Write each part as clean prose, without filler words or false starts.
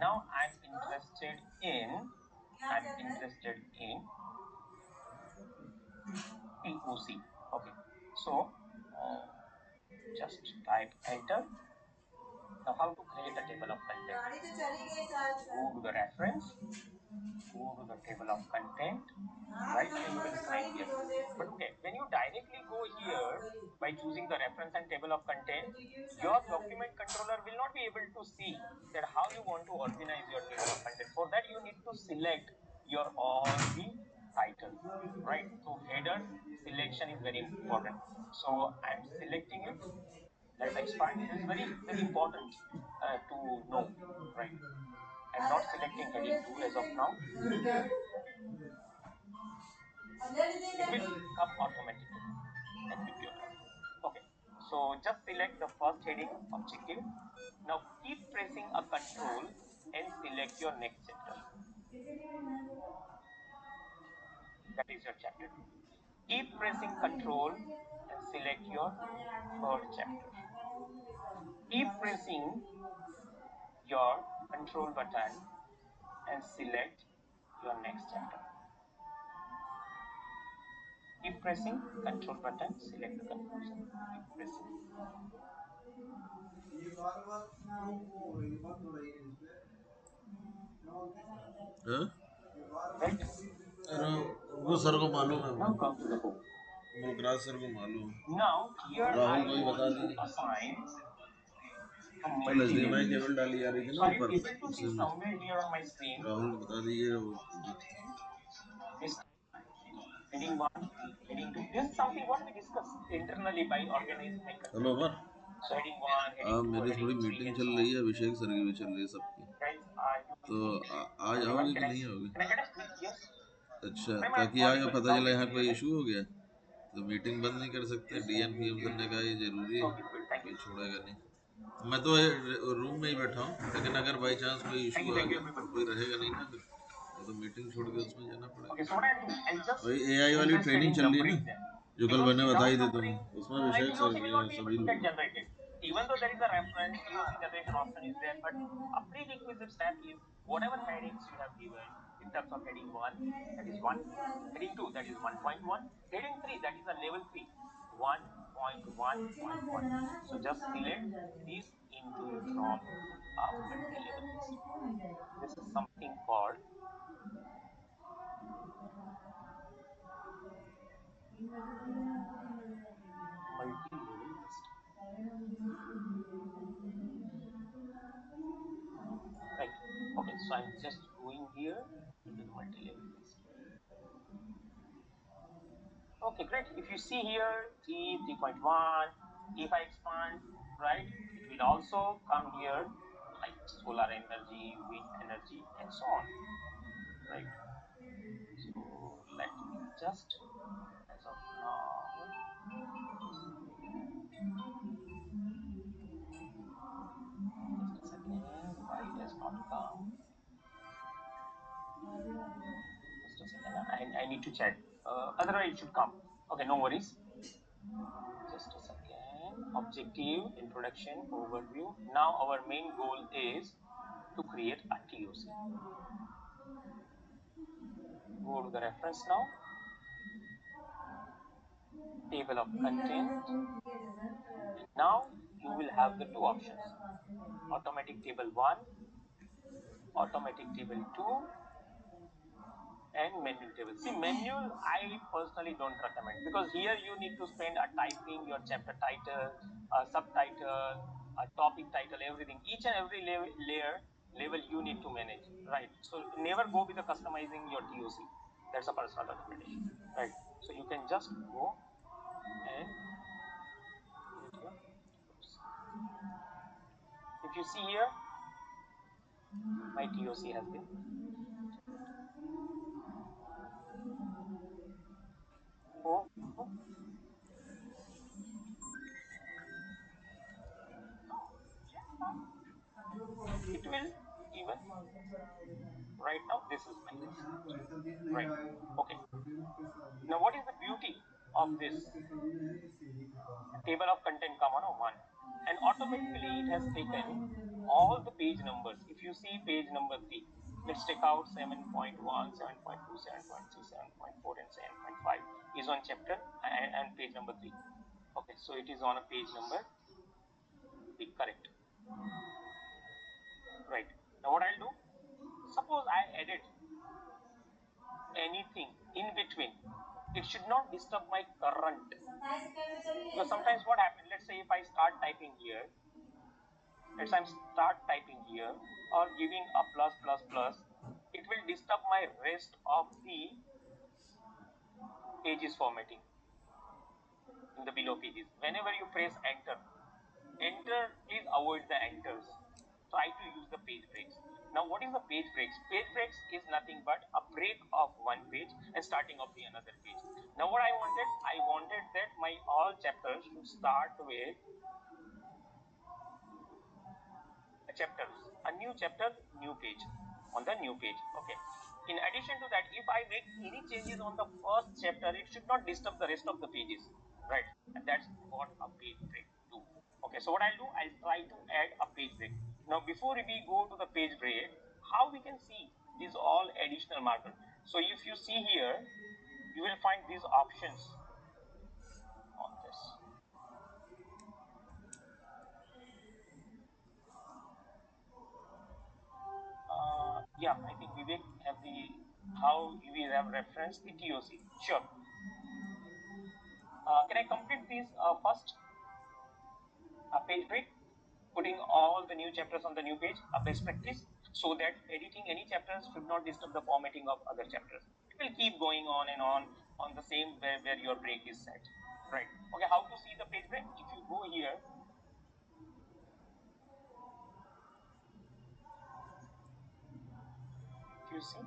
Now I'm interested in POC. Okay, so just type enter. Now how to create a table of content? Go to the reference, go to the table of content, right? And you will find here. But okay, when you directly go here by choosing the reference and table of content, your document controller will not be able to see that how you want to organize your table of content. For that, you need to select your all the titles, right? So header selection is very important. So I'm selecting it. Let's expand. It is very important to know, right? I'm not selecting heading 2 as of now. It will come automatically and bibliography. Okay, so just select the first heading, objective. Now keep pressing a control and select your next chapter. That is your chapter 2. Keep pressing control and select your third chapter. Keep pressing your control button and select your next chapter. Keep pressing control button, select the conclusion. Keep pressing. Right? वो sir को मालूम है, Now come to the home. Mulkraj sir को मालूम है, Now here Rahul I को ही want बता to दीजिए। assign a कल HDMI multi-level केबल list. डाली आ रही थी So ना are you ऊपर, able to see उसी में somewhere here on my screen? Rahul को बता दीजिए वो। This heading 1, heading 2. This is something what we discussed internally by organizing my content. Hello Amar, So heading 1, heading 2, मेरी heading थोड़ी 3 मीटिंग and चल so रही on. है, अभिषेक सर की भी चल रही है सबकी, Guys, are you तो with me? आज Everyone, आओगे कि नहीं आओगे? can I get a quick yes? अच्छा, Am I ताकि आगे audible? पता Loud चला and यहाँ clear, कोई right? इशू हो गया तो मीटिंग बंद नहीं कर सकते। DNPM सर ने कहा ये जरूरी है, Okay, good. Thank कोई you. छोड़ेगा नहीं। मैं तो रूम में ही बैठा हूँ, लेकिन अगर बाई चांस कोई इशू आ Thank you गया everyone. कोई रहेगा नहीं ना, फिर तो मीटिंग छोड़ के उसमें जाना पड़ेगा। Okay, so what I'll do, I'll just वही AI वाली interested ट्रेनिंग in चल रही है numbering ना, them. जो कल Because मैंने without बताई थी numbering, तुम्हें, उसमें my Abhishek sir TOC will not be able सभी to लोग get generated. Even though there is a reference, TOC generation option is there, but a prerequisite step is whatever headings you have given in terms of heading 1, that is 1, heading 2, that is 1.1, heading 3, that is a level 3, 1.1.1. So just select this into from a multi-level list. This is something called multi-level list. Right. Okay, so I'm just going here into the multi-level list. Okay, great. If you see here 3, 3.1, if I expand, right, it will also come here like solar energy, wind energy, and so on. Right. So let me just, as of now, just a second, why it has not come? Just a second, I need to check. Otherwise it should come. Okay, no worries. Just a second. Objective, introduction, overview. Now our main goal is to create a TOC. Go to the reference now. Table of content. Now you will have the two options. Automatic table 1, automatic table 2, and manual table. See, manual I personally don't recommend, because here you need to spend a typing your chapter title, a subtitle, a topic title, everything. Each and every level you need to manage, right? So never go with the customizing your TOC. That's a personal recommendation, right? So you can just go and create your TOC. If you see here, my TOC has been. Oh, it will even. Right now, this is my list. Right. Okay. Now, what is the beauty of this table of content, comma, no, one? and automatically it has taken all the page numbers. If you see page number 3, let's take out 7.1, 7.2, 7.3, 7.4, and 7.5 is on chapter and page number 3. Okay, so it is on a page number 3, correct? Right. Now what I'll do, suppose I edit anything in between, it should not disturb my current. Because sometimes what happens, let's say if I start typing here, or giving a plus plus plus, it will disturb my rest of the pages formatting in the below pages. Whenever you press enter, please avoid the enters. Try to use the page breaks. Now what is the page breaks? Page breaks is nothing but a break of one page and starting of the another page. Now what I wanted that my all chapters should start with a new chapter, new page, on the new page. Okay. In addition to that, if I make any changes on the first chapter, it should not disturb the rest of the pages, right? And that's what a page break do. Okay, so what I'll do, I'll try to add a page break. Now before we go to the page break, how we can see these all additional markers? So if you see here, you will find these options on this. Yeah, I think Vivek have how we have referenced the TOC. Sure. Can I complete this first page break, putting all the new chapters on the new page, a best practice, so that editing any chapters should not disturb the formatting of other chapters. It will keep going on and on the same where your break is set. Right. Okay, how to see the page break? If you go here, if you see,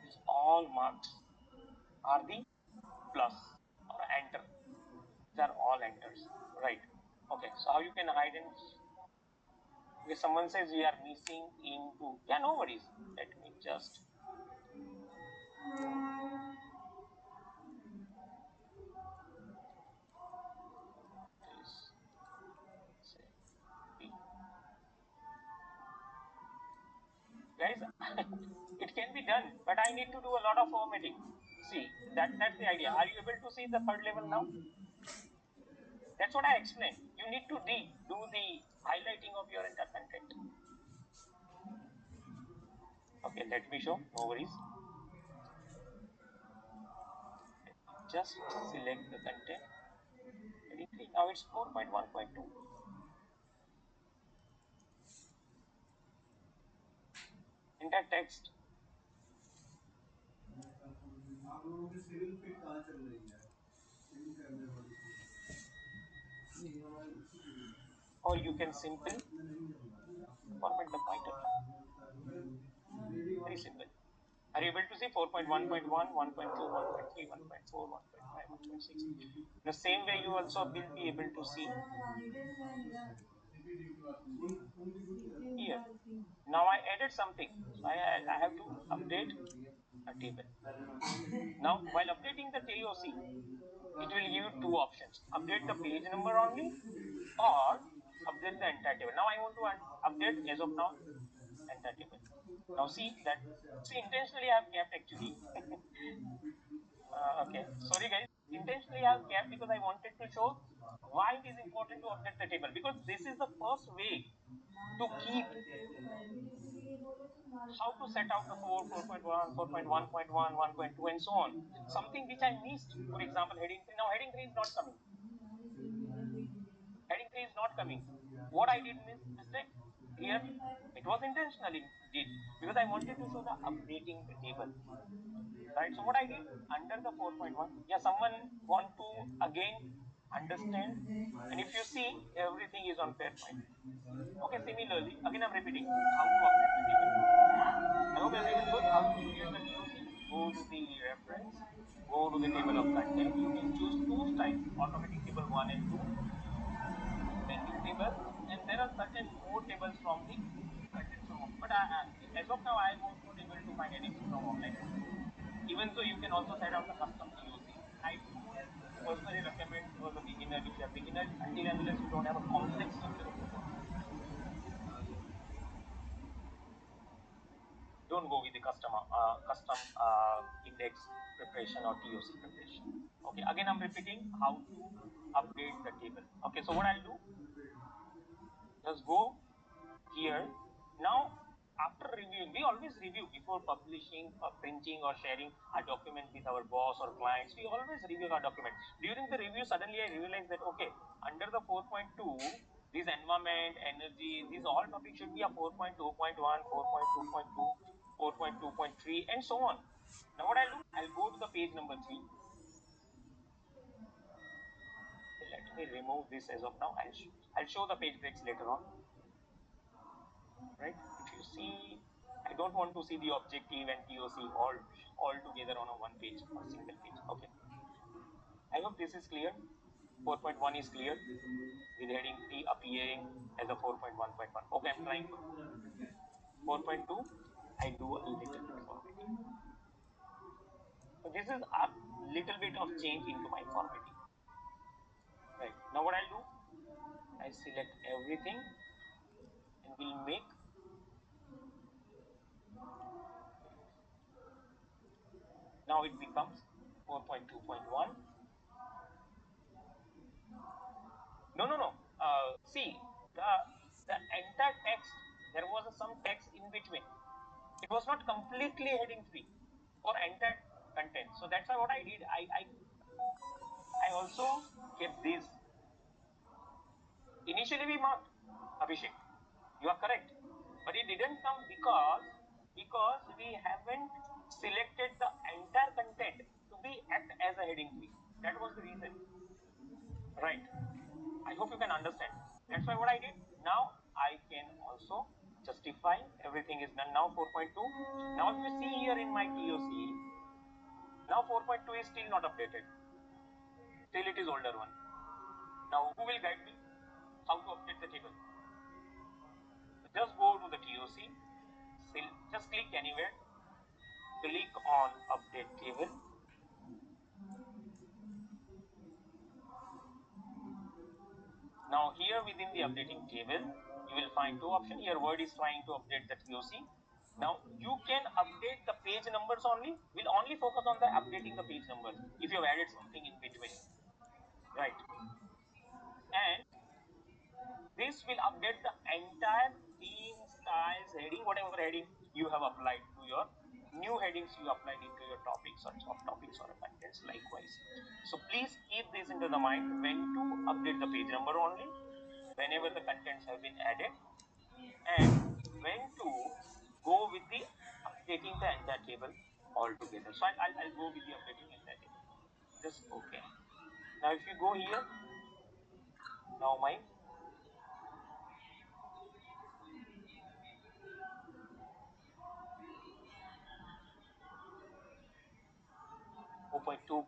these all marks are the plus or enter. These are all enters. Right. Okay, so how you can hide and if someone says we are missing into, yeah, no worries. Let me just this say B. Guys, it can be done, but I need to do a lot of formatting. See, that's the idea. Are you able to see the third level now? That's what I explained. You need to do the highlighting of your entire content. Okay, let me show. No worries. Just select the content. Now it's 4.1.2. Enter text. Or you can simply format the title. Very simple. Are you able to see 4.1.1, 1.2, 1.3, 1.4, 1.5, 1.6? The same way you also will be able to see here. Now I added something. So I have to update a table. Now while updating the TOC, it will give you two options. Update the page number only or update the entire table. Now I want to update as of now entire table. Now see that, intentionally I have kept actually. Okay, sorry guys, intentionally I have kept because I wanted to show why it is important to update the table, because this is the first way to keep how to set out the 4.1, 4.1.1, 1.2 and so on. Something which I missed, for example, heading 3. Now heading 3 is not coming. Heading 3 is not coming. What I did miss mistake here, it was intentionally did because I wanted to show the updating the table. Right, so what I did under the 4.1, yeah, someone want to again understand, and if you see everything is on PowerPoint. Okay, similarly again I'm repeating how to update the table. I hope everyone knows how to create the TOC. Go to the reference, go to the table of content. You can choose two styles: automatic table 1 and 2, pending table, and there are certain more tables from the content from. But as of now, I was not able to find anything from online. Even though you can also set up the custom TOC. I don't personally recommend for the beginner, if you are beginner, until and unless you don't have a complex structure of the document. Don't go with the custom index preparation or TOC preparation. Okay, again I'm repeating how to update the table. Okay, so what I'll do, just go here. Now, after reviewing, we always review before publishing or printing or sharing a document with our boss or clients. We always review our document. During the review, suddenly I realized that, okay, under the 4.2, this environment, energy, these all topics should be a 4.2.1, 4.2.2, 4.2.3, and so on. Now, what I'll do, I'll go to the page number 3. Let me remove this as of now. I'll show the page breaks later on. Right? If you see, I don't want to see the objective and TOC all together on a one page or single page. Okay. I hope this is clear. 4.1 is clear with heading 3 appearing as a 4.1.1. Okay, I'm trying 4.2. I do a little bit formatting. So this is a little bit of change into my formatting. Right. Now what I'll do, I select everything and we'll make now it becomes 4.2.1. No. See, the entire text, there was some text in between. It was not completely heading 3 for entire content. So that's why what I did, I also kept this. Initially we marked, Abhishek, you are correct. But it didn't come because we haven't selected the entire content to be act as a heading 3. That was the reason. Right. I hope you can understand. That's why what I did. Now I can also justify everything is done. Now 4.2. Now if you see here in my TOC, now 4.2 is still not updated. Still it is older one. Now who will guide me how to update the table? Just go to the TOC. Just click anywhere. Click on update table. Now here within the updating table, you will find two options. Here Word is trying to update the TOC. Now you can update the page numbers only. We'll only focus on the updating the page numbers if you have added something in between. Right. And this will update the entire theme, styles, heading, whatever heading you have applied to your new headings you applied into your topics or subtopics or contents likewise. So please keep this into the mind when to update the page number only, whenever the contents have been added, and when to go with the updating the entire table altogether. So I'll go with the updating entire table. Just okay. Now if you go here, now my 4.2.1,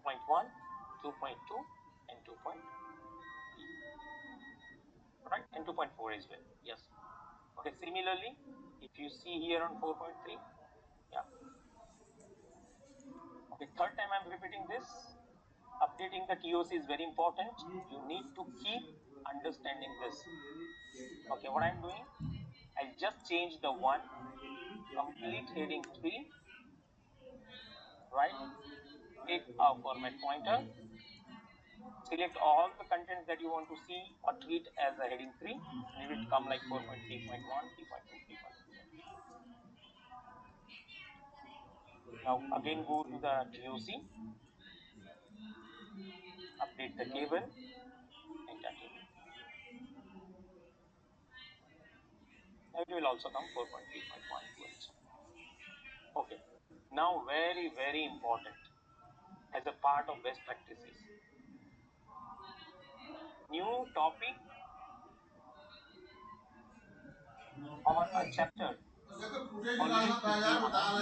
2.2, and 2.3, right? And 2.4 as well. Yes. Okay. Similarly, if you see here on 4.3, yeah. Okay. Third time I'm repeating this. Updating the TOC is very important. You need to keep understanding this. Okay. What I'm doing, I just change the one complete heading 3, right? Take a format pointer. Select all the contents that you want to see or treat as a heading 3, and it will come like 4.3.1, 3.2, 3.3. Now again go to the TOC, update the table, enter table. Now it will also come 4.3.1 and so on. Okay. Now very important as a part of best practices. New topic or a chapter always should be on a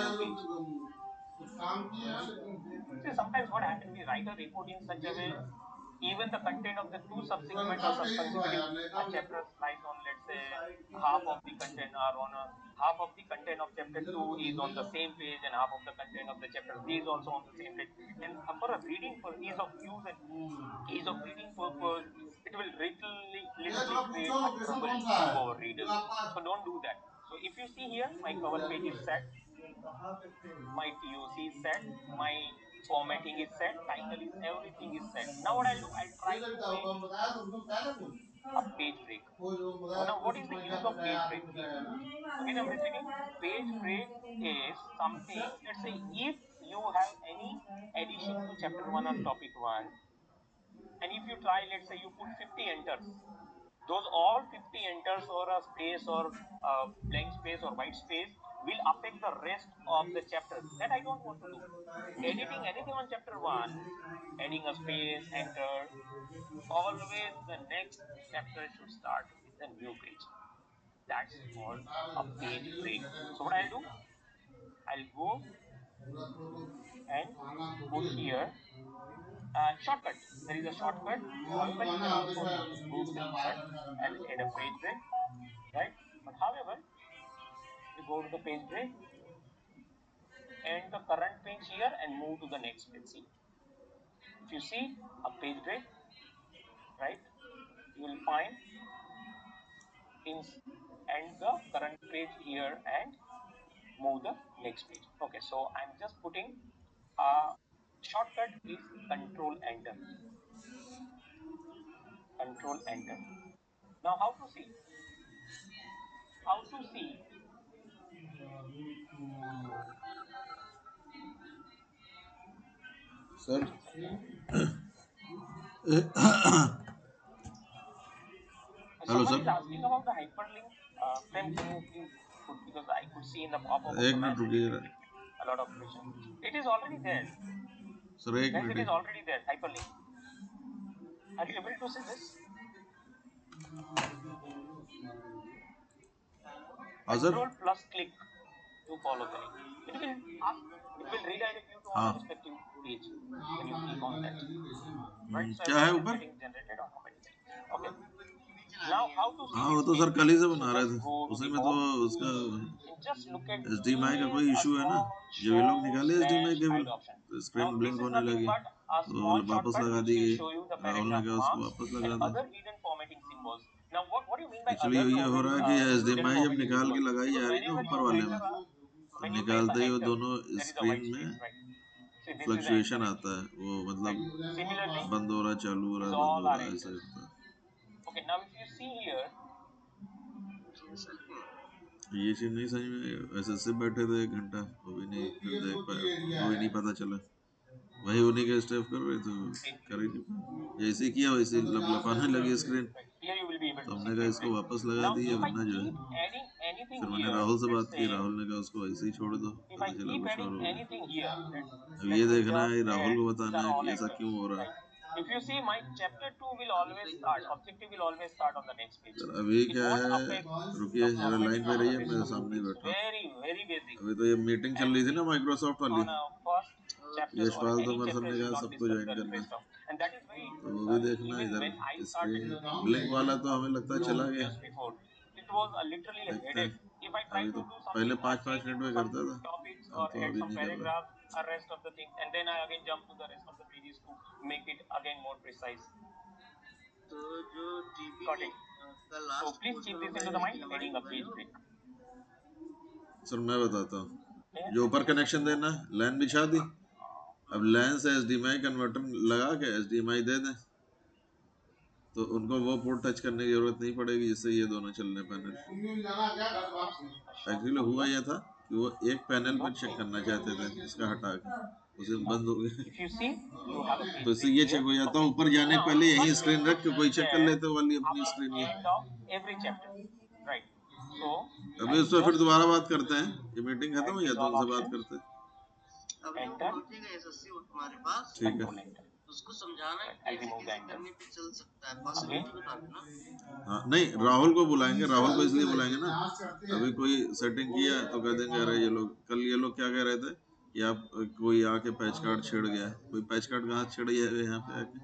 new page. See, sometimes what happens, we write a report in such a way even the content of the two subsequent or consecutive chapters lies on, let's say, half of the content are on a half of the content of chapter 2 is on the same page and half of the content of the chapter 3 is also on the same page. And for a reading, for ease of use and ease of reading purpose, it will literally create a trouble to our readers. So don't do that. So if you see here, my cover page is set, my TOC is set, my formatting is set, title is, everything is set. Now what I'll do, I'll try to make a page break. Now what is the use of page break? Again, I'm repeating, page break is something, let's say if you have any addition to chapter 1 or topic 1, and if you try, let's say you put 50 enters, those all 50 enters or a space or blank space or white space will affect the rest of the chapters. That I don't want to do. Editing anything on chapter 1, adding a space, enter, always the next chapter should start with a new page. That's called a page break. So what I'll do, I'll go and put here shortcut. There is a shortcut. However, you can also go to the insert and add a page break, right? But however, you go to the page break and the current page here and move to the next page. See, if you see a page break, right, you will find end the current page here and move the next page. Okay, so I'm just putting shortcut is control enter. Control enter. Now how to see? How to see? Sir hello Someone sir, is asking about the hyperlink. Prem, can you please put, because I could see in the pop-up of एक the minute message रुकिए a lot of questions. It is already there. Sir, एक Guys, it minute is already there. Hyperlink. Are you able to see this? हाँ sir, Control plus click to follow the link. It will redirect you to on हाँ the respective page when you click on that. Right? So क्या है everything is ऊपर? getting generated automatically. Okay. Now how to see हाँ this वो तो page? Sir कल ही से So बना रहे just थे, go to उसी the में तो home उसका and just look at HDMI का कोई a इशू है ना, small जब ये लोग show निकाले HDMI slash cable hide option. तो Now screen this blink is होने nothing लगी but a तो small वापस shortcut लगा which दी will गई। show you the राहुल ने paragraph कहा उसको marks वापस and लगा दो। other hidden formatting symbols. Now what do you mean by actually other ये हो रहा है कि hidden HDMI जब formatting निकाल के symbols? लगाई जा Because रही ना whenever ऊपर you वाले enter में, a, तो when you press निकालते a ही वो enter, दोनों there is a screen white में space, right? See, this is the fluctuation enter, आता है, वो right? मतलब Similarly, बंद हो रहा है, चालू हो रहा these है, बंद all हो are रहा है, ऐसे enters. होता है। Okay, now if you see here, ये चीज नहीं समझ में, ऐसे से बैठे थे 1 घंटा, वो भी नहीं फिर देख पाए, वो भी नहीं पता चला, वही उन्हीं के स्टेप कर रहे थे, कर ही नहीं पाए, जैसे किया वैसे लपलपाने लगी screen, here you will be able तो to हमने see कहा page इसको break. वापस लगा Now दिए, if I वरना जो है, keep adding anything फिर मैंने here, राहुल से let's बात की, say राहुल ने कहा उसको ऐसे ही छोड़ दो, if पता I चला keep कुछ और adding हो गया। anything here, अब let's ये say देखना है, just राहुल add, को these बताना are है all कि ऐसा enters, क्यों हो रहा है। right? If you see, my chapter 2 will always start, objective will always start on the next page. Sir अभी It क्या won't है, affect रुकिए the जरा लाइन formatting पे on the रहिए, rest मैं of the सामने ही page. बैठा हूँ, Very basic. अभी तो ये मीटिंग चल And रही थी ना माइक्रोसॉफ्ट वाली, on a first chapter or Yashpal any Tomar sir chapter ने should कहा not सबको disturb ज्वाइन the करना, rest of, and that is very तो वो भी देखना even इधर when I started screen learning blink वाला तो हमें लगता है no, चला गया, years before, it was a literally a देखते हैं। headache. If I try अभी to तो do पहले something or 5-5 change minute into में some करता था, topics अब or तो add अभी some नहीं कर रहा। paragraphs or rest of the things, and then I again jump to the rest of the pages to make it again more precise. Got it. So please keep this into the mind, adding a page break. Sir मैं बताता हूँ, Yeah, जो ऊपर connection देना line बिछा दी, अब line से HDMI converter लगा के HDMI दे दें, तो उनको वो पोर्ट टच करने की जरूरत नहीं पड़ेगी, जिससे ये दोनों चलने पैनल। एक्चुअली हुआ यह था कि वो एक पैनल पर चेक करना चाहते थे, इसका हटा के उसे बंद हो गया, if you see, you have a page तो इससे break ये here. चेक हो जाता, Okay. ऊपर जाने Now, पहले यही first स्क्रीन रख के कोई चेक कर there लेते वाली at अपनी the स्क्रीन ये। end of every chapter, right? So अभी I उस पर फिर just दोबारा बात करते हैं, ये मीटिंग खत्म add हो गया these तो all उनसे बात options, करते हैं, enter, ठीक है। control enter. Right, I'll remove the enter. Again, हाँ नहीं, राहुल को बुलाएंगे, राहुल को इसलिए बुलाएंगे ना, अभी कोई सेटिंग किया है तो कह देंगे अरे ये लोग कल ये लोग क्या कह रहे थे कि आप कोई आके पैच कार्ड छेड़ गया है, कोई पैच कार्ड कहाँ छेड़ गया है यहाँ पे आके,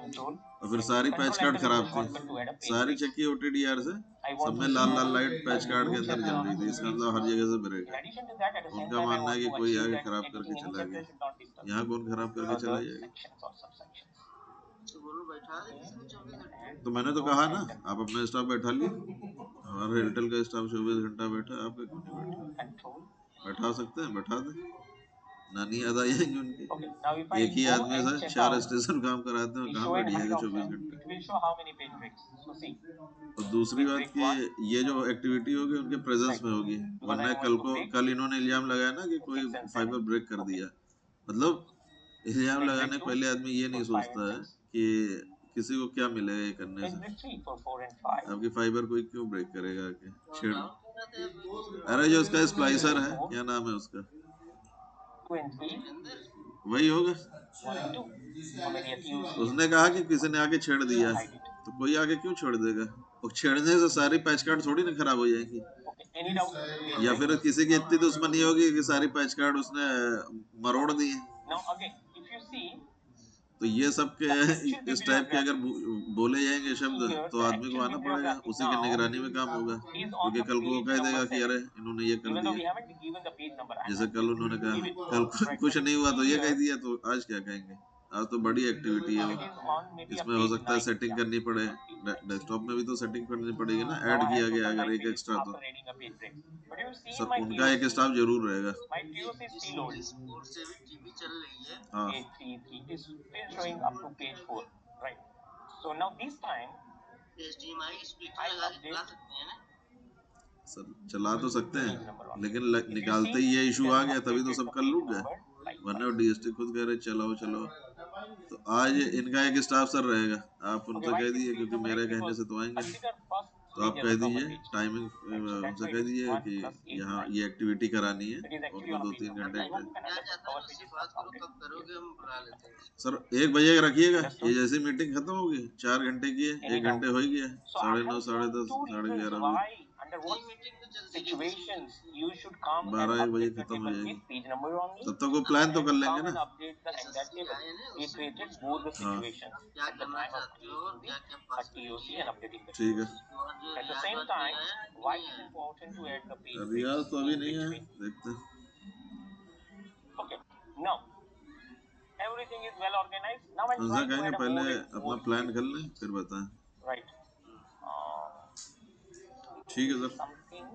Control. और फिर सारी patch Control card enter is खराब the थी, shortcut to add a page सारी break. चेक की OTDR से, I सब want में to Lal see Lal light a patch card के new अंदर chapter जल on a रही थी, new इसका page. मतलब हर जगह से ब्रेक In है। addition to that, at the same उनका time, I मानना है want कि to कोई achieve आगे that खराब करके editing any चला chapter गया, should not disturb यहाँ कौन खराब करके चला other जाएगा? sections or subsections. And तो मैंने तो don't कहा ना, enter. आप अपना स्टाफ बैठा लिए, हमारा एयरटेल का स्टाफ 24 घंटा बैठा, आपका क्यों नहीं बैठा? Control. बैठा सकते हैं, बैठा दें, नानी याद आई जाएंगी उनकी। Okay, now if I एक ही go आदमी and से check 4 out स्टेशन काम कराते हैं, the कहाँ show बैठ and hide जाएगा option, 24 घंटे? it will show how many page breaks. So see, और दूसरी page बात break कि 1, ये जो एक्टिविटी होगी उनके प्रेजेंस right? में होगी, Because वरना I want to break कल इन्होंने इल्जाम लगाया ना कि 6 कोई and 7. फाइबर ब्रेक कर Okay, दिया। मतलब इल्जाम page लगाने break से 2 पहले आदमी ये नहीं for 5 सोचता and है 6. कि किसी को क्या मिलेगा ये करने Page से। break 3 for 4 and 5. आपकी फाइबर कोई क्यों ब्रेक करेगा आके छेड़? अरे जो उसका स्प्लाइसर है, क्या नाम है उसका, 2 and 3. वही होगा। 1 and 2. How many accused? उसने कहा कि किसी ने आके छेड़ दिया, Hide it. तो कोई आके क्यों छेड़ देगा? और छेड़ने से सारी पैच कार्ड थोड़ी ना खराब हो जाएंगी, Okay, any doubt? Page या break. फिर किसी की इतनी दुश्मनी होगी कि सारी पैच कार्ड उसने मरोड़ दी। Now again, if you see, तो ये सब के the actual इस टाइप के अगर bibliography बोले जाएंगे शब्द here, तो the आदमी को actual आना पड़ेगा, bibliography उसी की now निगरानी में काम होगा, is on क्योंकि the कल को वो page कह number देगा कि 7. अरे इन्होंने ये कर Even though we दिया। haven't given the page number, I जैसे have कल उन्होंने give कहा it. कल Right, कुछ but नहीं हुआ तो ये here, कह दिया, तो आज क्या कहेंगे? आज तो बड़ी एक्टिविटी है if वो, it is on maybe a इसमें हो page सकता है 9, सेटिंग yeah, करनी पड़े, page 9. डेस्कटॉप में भी तो सेटिंग करनी पड़ेगी ना, Now ऐड I किया have गया total अगर 9 एक pages एक्स्ट्रा तो after reading a page break. But you see in सब my उनका एक TOC, स्टाफ जरूर रहेगा। my TOC is still old. हाँ Page 3, 3 is still showing up to page 4. Right. So now this time, I update sir चला तो सकते page हैं, number on. लेकिन If you निकालते see, ही ये it इशू has आ गया तभी तो updated सब the कल page रुक गए, number वरना likewise. डीएसटी खुद कह रहे चलाओ चलाओ। तो आज इनका एक स्टाफ सर रहेगा, आप Okay, उनसे why कह it is दीजिए, page क्योंकि number मेरे 8? कहने Because से तो आएंगे, consider first तो आप page कह as a cover दीजिए page. Timing, Right. So that's उनसे why कह it is दीजिए 1 कि plus 8 यहाँ 9. ये एक्टिविटी करानी है It is और actually उनको on a 2-3 page number. घंटे I hope you can understand. Cover page is not counted here. Sir 1 बजे का रखिएगा, Understood? ये जैसी मीटिंग खत्म होगी 4 घंटे की है, Any 1 घंटे doubt? हो ही गया, So I 9:30 have साढ़े shown 10 two साढ़े reasons 11 why, बजे, under what situations you should come and 12-1 बजे update the खत्म हो table जाएगी। with page number only, तब तक वो प्लान तो and कर लेंगे come ना। and update the entire table. We created both the हाँ situations at the time of creating the TOC and updating the ठीक है। TOC. At the same time, why it is important to add the page Riyaz breaks तो अभी in नहीं है, between. देखते हैं। Okay, now everything is well organized. Now I'll उनसे try to कहेंगे add a पहले more अपना प्लान कर लें फिर बताएं। right. ठीक है सर, Something.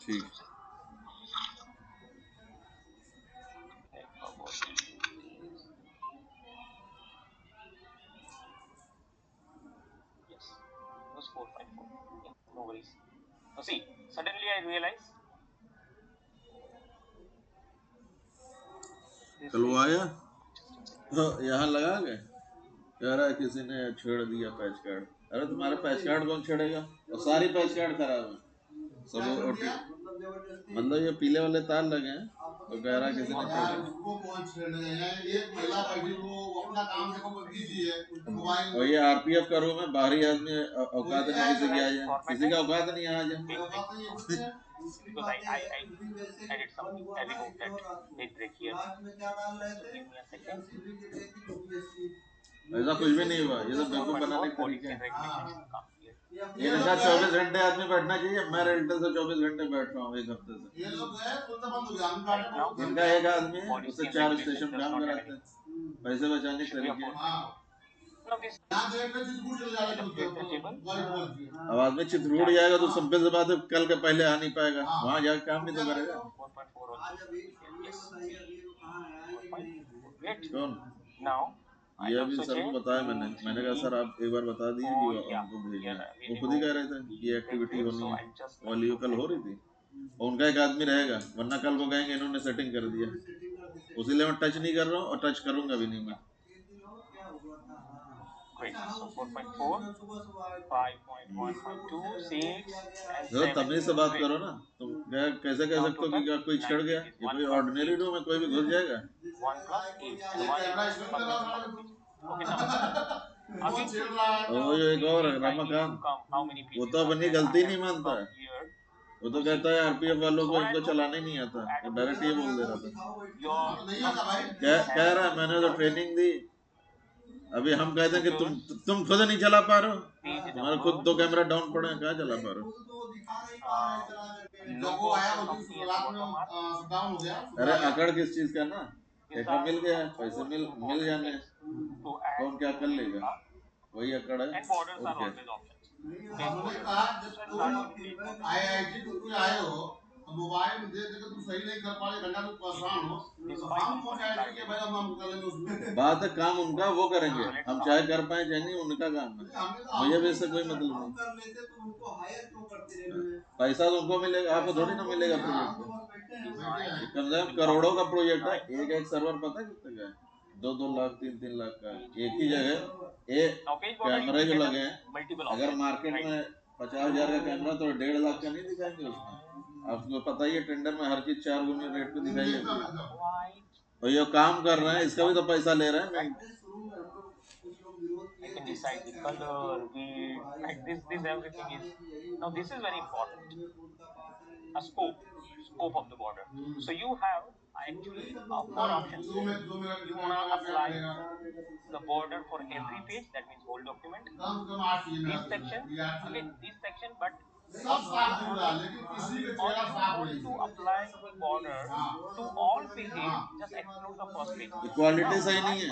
ठीक। Yes, it was 454. Okay, no worries. Now see, suddenly I realize कल वो आया तो यहाँ लगा गए, कह रहा है किसी ने छेड़ दिया पैच कार्ड। अरे तुम्हारा पैच कार्ड कौन छेड़ेगा? और सारी पैच कार्ड खराब है सब, मतलब ये पीले वाले तार लगे हैं, तो कह रहा है किसी ने छेड़ा। और ये आरपीएफ का रूम है, बाहरी आदमी औकात नहीं किसी की आ जाए, किसी का औकात नहीं आ जाए। because I did something. I removed that date break here. So give me a second. ऐसा कुछ भी नहीं हुआ, ये सब बेवकूफ बनाने के Policy तरीके and हैं। regulation should come here. इनका 24 घंटे आदमी बैठना चाहिए, मैं रेंटल से 24 घंटे बैठ रहा हूँ 1 हफ्ते से। Right now, इनका एक आदमी है, policy उससे and 4 regulation स्टेशन does काम not have कराते any. हैं, पैसे बचाने के Should be a तरीके। 454. Now this the table. अब आदमी चित्रकूट जाएगा तो सभ्य से बात है, कल के पहले आ नहीं पाएगा, वहाँ जाकर काम भी तो करेगा। 4.4 also. Yes. Great. कौन? Now ये अभी सर को बताया मैंने कहा सर आप एक बार बता दिए कि उनको भेजना है, वो खुद ही कह रहे थे ये एक्टिविटी होनी है, वाली कल हो रही थी, और उनका एक आदमी रहेगा, वरना कल को कहेंगे इन्होंने सेटिंग कर दिया, उसीलिए मैं टच नहीं कर रहा हूँ और टच करूंगा भी नहीं मैं। Great. So 4.4, 5.1.2, 6 and 7. तमीज से बात करो ना, तुम कैसे कह सकते हो कि कोई छेड़ गया? ये कोई ऑर्डिनरी रूम में कोई भी घुस जाएगा। 1 plus 8 and 1 is public. Okay, now. वो जो एक और है रमाकांत, वो तो अपनी गलती नहीं मानता है, वो तो कहता है आरपीएफ वालों को इनको चलाने नहीं आता, डायरेक्ट ये बोल दे रहा था, कह रहा है मैंने तो ट्रेनिंग दी अभी हम कहते हैं कि तुम खुद नहीं चला पा रहे हो, तुम्हारा खुद दो कैमरा डाउन पड़े हैं, क्या चला पा रहे हो? अरे अकड़ किस चीज का ना, ठेका मिल गया, पैसे मिल जाने, कौन क्या कर लेगा, वही अकड़ है। और क्या आईआईटी तुम आए हो, मोबाइल में देख के तुम सही नहीं कर पा रहे, घंटा तुम परेशान हो, तो हम कौन सा आईआईटी के भाई हम कर लेंगे उसमें। बात है काम उनका, वो करेंगे, हम चाहे कर पाए चाहे नहीं, उनका काम है, मुझे भी इससे कोई मतलब नहीं। कर लेते तो उनको हायर क्यों करते रहे? पैसा तो उनको मिलेगा, आपको थोड़ी ना मिलेगा प्रोजेक्ट पे। कम से कम करोड़ों का प्रोजेक्ट है, एक सर्वर पता है कितने का है? 2-2 लाख 3-3 लाख का, एक ही जगह एक कैमरे जो लगे हैं, अगर मार्केट में 50,000 का कैमरा तो 1.5 लाख का नहीं दिखाएंगे उसमें। आपको पता ही है टेंडर में हर चीज 4 गुने रेट पे दिखाई जाती है, और ये काम कर रहे हैं, इसका भी तो पैसा ले रहे हैं। I can decide the color, width, right? This everything is now. This is very important. A scope of the border. So you have actually 4 options. You wanna apply the border for every page, that means whole document. This section, again this section, but or you want to apply the border to all pages, just exclude the first page. Quality सही नहीं है,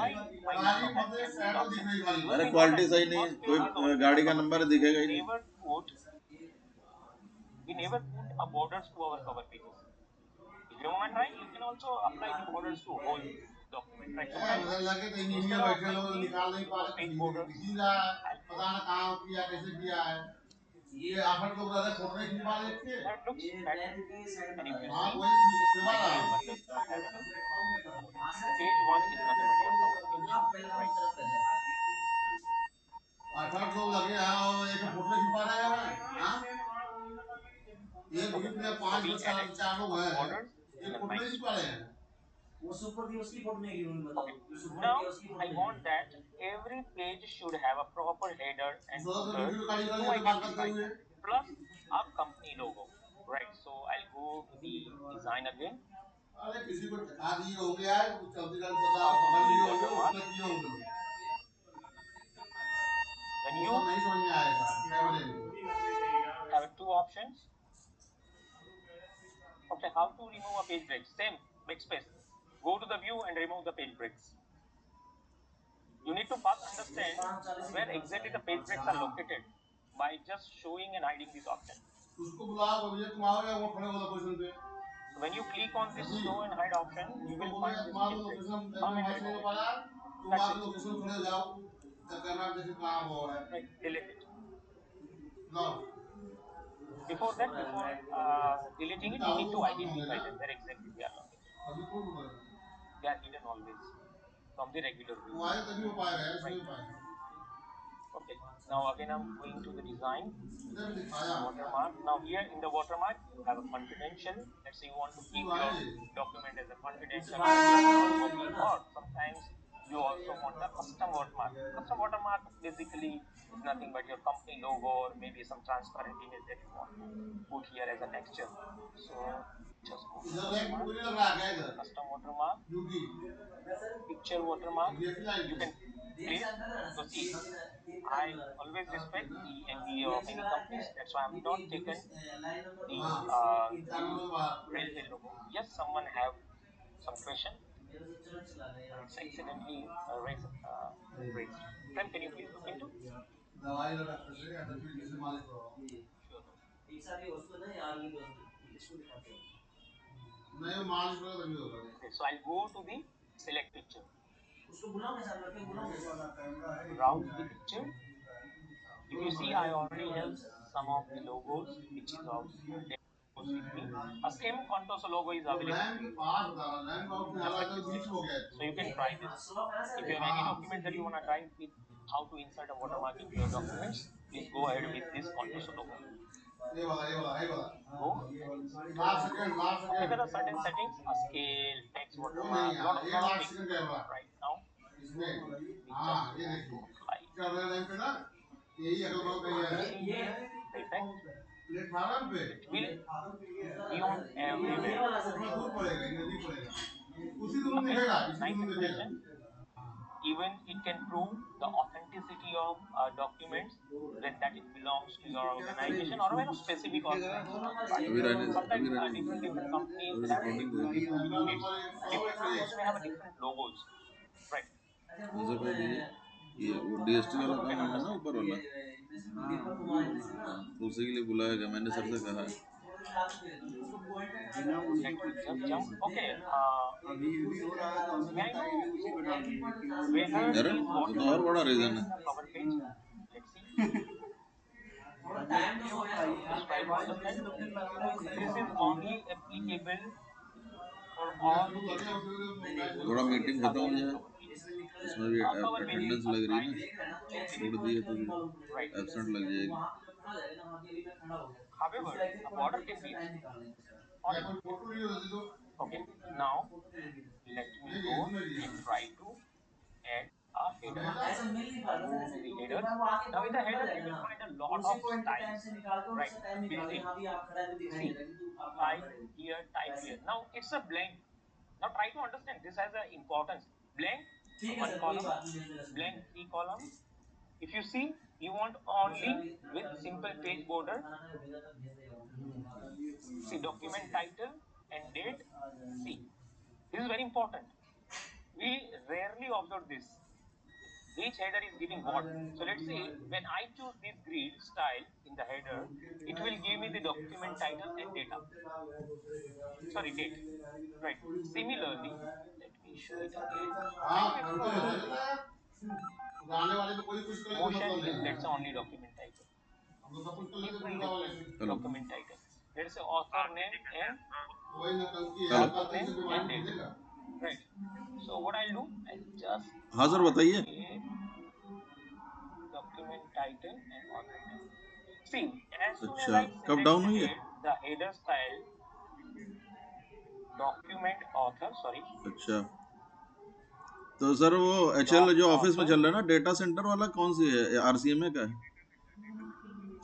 अरे quality सही नहीं है, कोई गाड़ी का नंबर दिखेगा ही नहीं। We never put a borders to our cover pages. If you want to try, you can also apply the borders to whole document, right? So instead of page borders, ये आफत लोग ज्यादा फोटो नहीं खिंचवा लेते, that looks better. And if you see, page 1 does not have any. Page 1 is nothing but your cover page, right? आफत लोग लगे हैं और एक फोटो खिंचवा रहे हैं, हाँ? ये ग्रुप में 5-4 लोग हैं, एक फोटो नहीं खिंचवा रहे हैं। Okay. Now I want that every page should have a proper header and footer to identify them, plus a company logo, right? So I'll go to the design again. When you have 2 options, okay, how to remove a page break? Same, backspace. Go to the view and remove the page breaks. You need to first understand where exactly the page breaks are located by just showing and hiding this option. When you click on this show and hide option, you will find this page breaks. Come and remove it. That's it. Right, delete it. Before that, before deleting it, you need to identify them where exactly they are located. They are hidden always from the regular view. Right. Okay. Now again, I'm going to the design watermark. Now here in the watermark, you have a confidential. Let's say you want to keep your document as a confidential, or sometimes you also want a custom watermark. Custom watermark basically is nothing but your company logo or maybe some transparent image that you want to put here as a texture. So just go to watermark, custom watermark, picture watermark. You can place, so see, I always respect the NDA of any companies. That's why I'm not taken the railway logo. Yes, someone have some question. It's accidentally raised. Then can you please look into? Okay, so I'll go to the select picture. Browse the picture. If you see, I already have some of the logos which is of with me. A same Contoso logo is available. So you can try this. If you have any document that you want to try with how to insert a watermark into your documents, please go ahead with this Contoso logo. Go. Okay, there are certain settings, a scale, text, watermark, lot of things right now. We just go to apply. Effect. It will be on everywhere. Okay, nice expression. Even it can prove the authenticity of documents, that it belongs to your organization or a specific organization or अभी department. रहने दे, Sometimes अभी रहने दे, different companies अभी have recording different रहेगी। units. Different units may have a different logos, right? जैसे पहले ये वो डीएसटी वाला You काम can है ना, understand. ऊपर वाला, तो उसी के लिए बुलाया गया, मैंने सर से कहा है। Let me just jump. Okay. May I know whether अरे these वो तो whatever और बड़ा रीजन states है। in the cover page? Let's see. Just try to understand. This is only applicable for all cases. थोड़ा मीटिंग खत्म Other हो जाए, cover pages. इसमें भी Cover pages अटेंडेंस are लग रही है private. ना, Check with छोड़ it. दिए तो Right. एब्सेंट लग जाएगी। However, a border can be on it. Okay. Now let me go and try to add a header. Go to the header. Now in the header you will find a lot of styles, right, built in. See, type here. Now it's a blank. Now try to understand this has an importance. Blank, one column, blank, three columns. If you see, you want only with simple page border. See, document title and date. See, this is very important. We rarely observe this. Each header is giving what. So let's see, when I choose this grid style in the header, it will give me the document title and data. Sorry, date. Right. Similarly, let me show it again. Try to explore this. Motion is, let's say, only document title. This will represent hello document title. Let's say author name and hello, author name and date. Right. So what I'll do, I'll just हाँ sir बताइए। create document title and author name. See, as soon as अच्छा, I कब down हुई है? selected the header style, document author, sorry, अच्छा, तो sir वो HL doc जो ऑफिस में author, चल रहा है ना, डेटा सेंटर वाला कौन सी है, आरसीएमए का है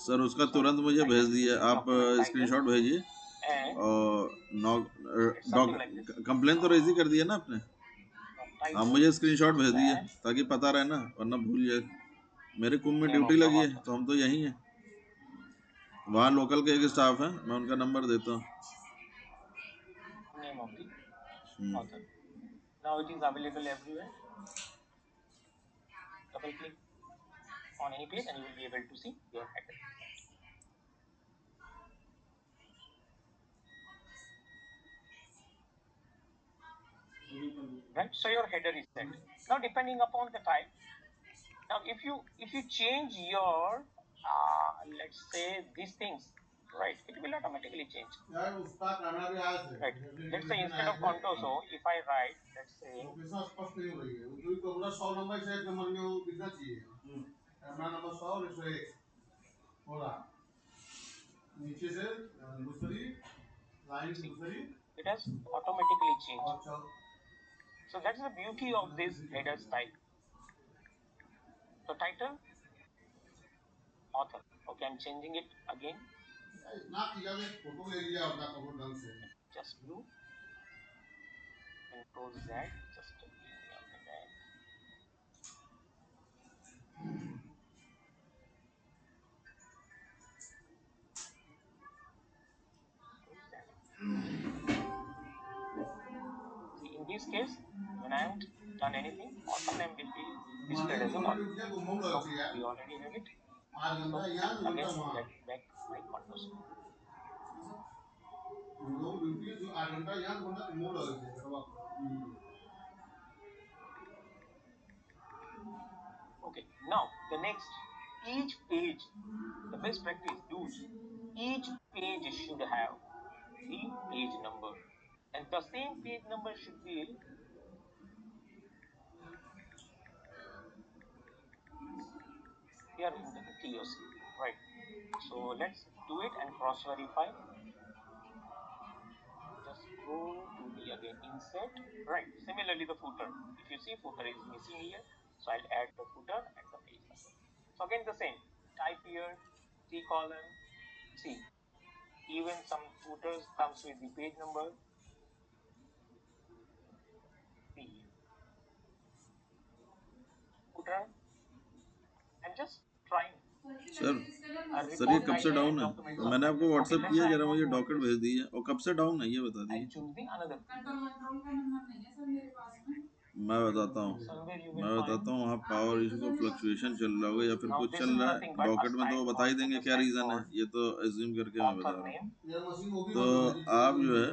सर? उसका तुरंत मुझे भेज title, दिए आप, document title, स्क्रीनशॉट भेजिए। and और it's something like this. Complain तो रेज ही कर दिया ना आपने? Doc आप title मुझे स्क्रीनशॉट भेज दिए slash ताकि पता रहे ना, वरना भूल जाए। मेरे कुंभ में name ड्यूटी of the लगी है author, तो हम तो यहीं हैं। वहाँ लोकल के एक स्टाफ है, मैं उनका नंबर देता हूँ। name of the hmm, author. Now it is available everywhere. Double click on any page and you will be able to see your header. Right, so your header is set. Now depending upon the type, now if you change your let's say these things, right, it will automatically change. Right, let's say instead of contoso, if I write, let's say see, it has automatically changed. So that's the beauty of this header style. So title, author. Okay, I'm changing it again. Just do Control Z. Just give me a minute. See, in this case, when I haven't done anything, author name will be displayed as a author. So we already have it. So again, get back my contours. Okay, now the next, each page, the best practice do's, each page should have the page number, and the same page number should be here in the TOC, right? So let's do it and cross verify. Just go to the again insert, right? Similarly the footer, if you see footer is missing here, so I'll add the footer and the page number. So again the same, type here, T column. See, even some footers comes with the page number. See, I'm just trying sir a sir ये report कब से writing down and है? document तो मैंने आपको submitted. Okay, WhatsApp let's किया, say I जरा don't मुझे want डॉक्यूमेंट this. भेज दीजिए। और कब से डाउन है ये बता I'll दीजिए। choose the another field. मैं बताता हूँ Somewhere you मैं will बताता find. हूँ वहाँ पावर इशू का फ्लक्चुएशन चल रहा होगा या फिर Now कुछ this चल is रहा nothing है। but डॉक्यूमेंट में तो वो बता ही देंगे just क्या type रीज़न है, code, ये तो एज्यूम करके मैं author बता रहा name हूँ। तो आप जो है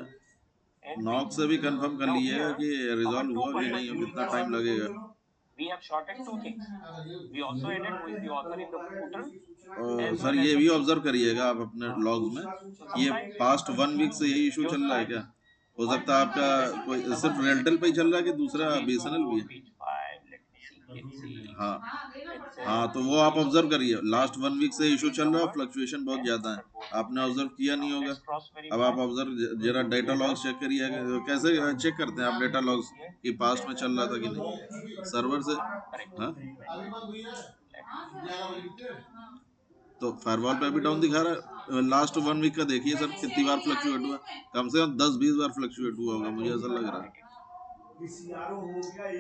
and नॉक page से भी number. कंफर्म कर Now लीजिएगा here कि our रिजॉल्व two हुआ कि purpose नहीं हो, fields कितना are टाइम added. लगेगा। We have shorted two things. We also added who is the author in the footer और as सर well as ये the भी page ऑब्जर्व number. करिएगा आप अपने लॉग्स में, So ये sometimes पास्ट 1 वीक से यही इशू your चल रहा है site क्या? हो might सकता है not आपका be ready कोई in the सिर्फ one day. रेलटेल पे ही चल रहा है कि दूसरा Page बीएसएनएल भी 4, है। page 5, let me see, page 6, हाँ let's say हाँ, तो वो आप page ऑब्जर्व 8. करिए, लास्ट 1 वीक से इशू Page चल रहा है, number फ्लक्चुएशन बहुत and ज़्यादा author है। both आपने added. ऑब्जर्व किया Now नहीं होगा। let's cross अब verify. आप ऑब्जर्व जरा डेटा लॉग्स चेक करिए, कैसे चेक करते हैं आप डेटा लॉग्स Here, कि पास्ट में चल रहा था कि नहीं सर्वर से। correct. हाँ, Let तो फायरवॉल पे भी डाउन दिखा रहा है। लास्ट 1 वीक का देखिए सर, कितनी बार फ्लक्चुएट हुआ, कम से कम 10-20 बार फ्लक्चुएट हुआ होगा, मुझे ऐसा लग रहा है।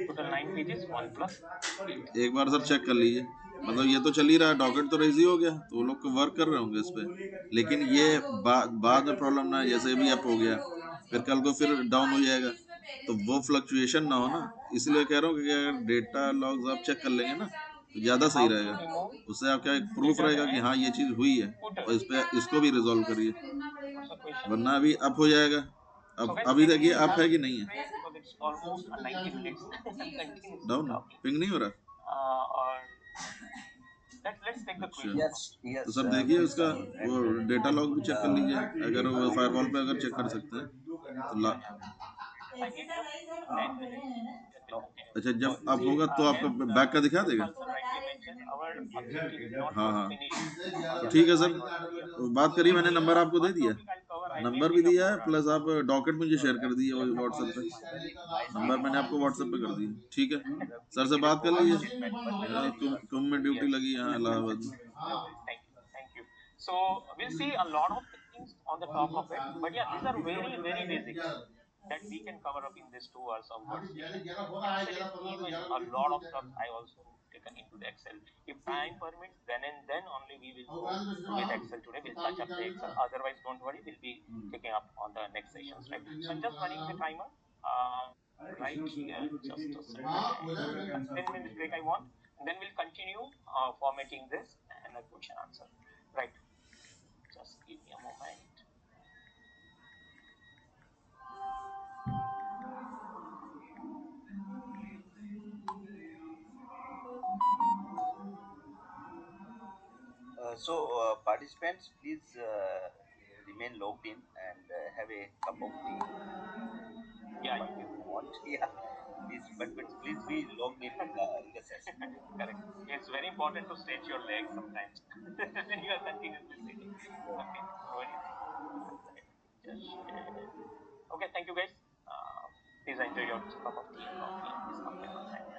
total 9 pages, 1 plus 8. एक बार सर चेक कर लीजिए, मतलब ये तो चल ही रहा है, डॉकेट तो रेजी हो गया, तो वो लोग वर्क कर रहे होंगे इस पे। लेकिन ये बाद में प्रॉब्लम ना, जैसे भी अप हो गया फिर कल को फिर डाउन हो जाएगा, तो वो फ्लक्चुएशन ना हो ना, इसलिए कह रहा हूँ कि अगर डेटा लॉग्स आप चेक कर लेंगे ना तो ज़्यादा सही How to रहेगा। remove उससे आपका एक प्रूफ header रहेगा कि and हाँ ये चीज़ हुई है, footer? और इस पे इसको भी रिजॉल्व करिए, What's the question? वरना अभी अप हो जाएगा। So अब guys, अभी can देखिए we अप have है a कि quick नहीं है, break because it's almost 90 minutes and continuously down है, talking. पिंग नहीं हो रहा। Or let's take the quiz अच्छा, one Yes, first. तो yes, सब देखिए उसका sir. वो And डेटा लॉग भी चेक कर लीजिए, अगर वो I फायरवॉल will. पे अगर चेक कर सकते हैं तो Yeah, yeah. I give you 10 minutes. Then we'll No. continue. अच्छा, So जब you अप see, होगा तो आपका as बैक का दिखा देगा। Gopal sir rightly mentioned, our activity is not हाँ yet हाँ, finished. तो First ठीक है of sir, all, not clear. तो बात करिए, मैंने नंबर आपको दे One दिया, topic I'll cover. I may number भी take up दिया है, more प्लस also. आप डॉकेट मुझे शेयर कर दिए Definitely व्हाट्सएप will पे, finally by नंबर starting मैंने from आपको व्हाट्सएप पे कर दिया, ठीक है। the सर से clinical बात कर report लीजिए, statement, but whether there is one. कुंभ में ड्यूटी Yes. लगी यहाँ इलाहाबाद में। No worries. Thank you. Thank you. So we'll see a lot of things on the top of it, but yeah, these are very, very basics that we can cover up in this 2 hours of word session. Excel is even a lot of stuff I also taken into the Excel. If time permits, then and then only we will go with Excel today. We'll touch up the Excel. Otherwise, don't worry, we'll be taking up on the next sessions, right? So I'm just running the timer. Right here, just a second. 10 minutes break I want, and then we'll continue formatting this and a question answer. Right. Just give me a moment. Participants, please remain logged in and have a cup of tea. Yeah, What you want, yeah. Please, but please be logged in the session. correct. It's very important to stretch your legs sometimes when you are continuously sitting. Yes. Okay, no worries. Just share. Okay, thank you guys. Please enjoy your cup of tea and coffee and this coming on time.